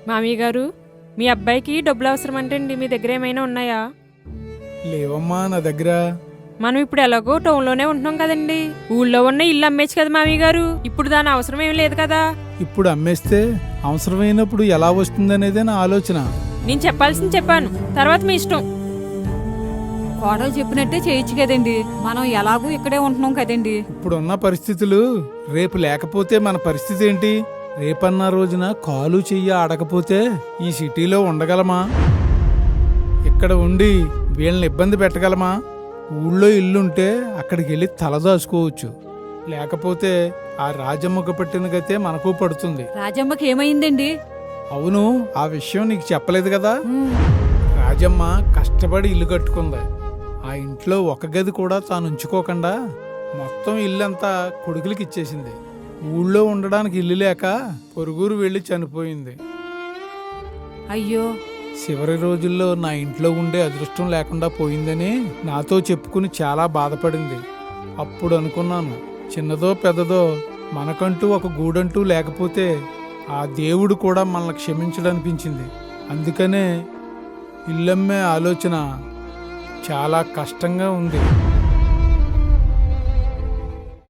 మామయ్య గారు, మీ అబ్బాయికి డబ్బులు అవసరం అంటండి, మీ దగ్గర ఏమైనా ఉన్నాయా? లేవమ్మా నా దగ్గర. మనం ఇప్పుడు ఎలాగో టౌన్లోనే ఉంటున్నాం కదండి. ఊళ్ళో ఉన్న ఇల్లు అమ్మేచ్చు కదా మామయ్య గారు. ఇప్పుడు దాని అవసరం ఏం లేదు కదా. ఇప్పుడు అమ్మేస్తే అవసరమైనప్పుడు ఎలా వస్తుందనేదే నా ఆలోచన. నేను చెప్పాల్సింది చెప్పాను, తర్వాత మీ ఇష్టం. కోడలు చెప్పినట్టే చేయొచ్చు కదండి. మనం ఎలాగూ ఇక్కడే ఉంటున్నాం కదండి. ఇప్పుడున్న పరిస్థితులు రేపు లేకపోతే మన పరిస్థితి ఏంటి? రేపన్న రోజున కాలు చెయ్యి ఆడకపోతే ఈ సిటీలో ఉండగలమా? ఇక్కడ ఉండి వీళ్ళని ఇబ్బంది పెట్టగలమా? ఊళ్ళో ఇల్లుంటే అక్కడికి వెళ్ళి తలదాచుకోవచ్చు. లేకపోతే ఆ రాజమ్మకు పట్టిన గతే మనకు పడుతుంది. రాజమ్మకి ఏమైందండి? అవును, ఆ విషయం నీకు చెప్పలేదు కదా. ఉమ్, రాజమ్మ కష్టపడి ఇల్లు కట్టుకుంది. ఆ ఇంట్లో ఒక గది కూడా తాను ఉంచుకోకుండా మొత్తం ఇల్లంతా కొడుకులకి ఇచ్చేసింది. ఊళ్ళో ఉండడానికి ఇల్లు లేక పొరుగురు వెళ్ళి చనిపోయింది. అయ్యో, చివరి రోజుల్లో నా ఇంట్లో ఉండే అదృష్టం లేకుండా పోయిందని నాతో చెప్పుకుని చాలా బాధపడింది. అప్పుడు అనుకున్నాను, చిన్నదో పెద్దదో మనకంటూ ఒక గూడంటూ లేకపోతే ఆ దేవుడు కూడా మనల్ని క్షమించడనిపించింది. అందుకనే ఇల్లమ్మే ఆలోచన చాలా కష్టంగా ఉంది.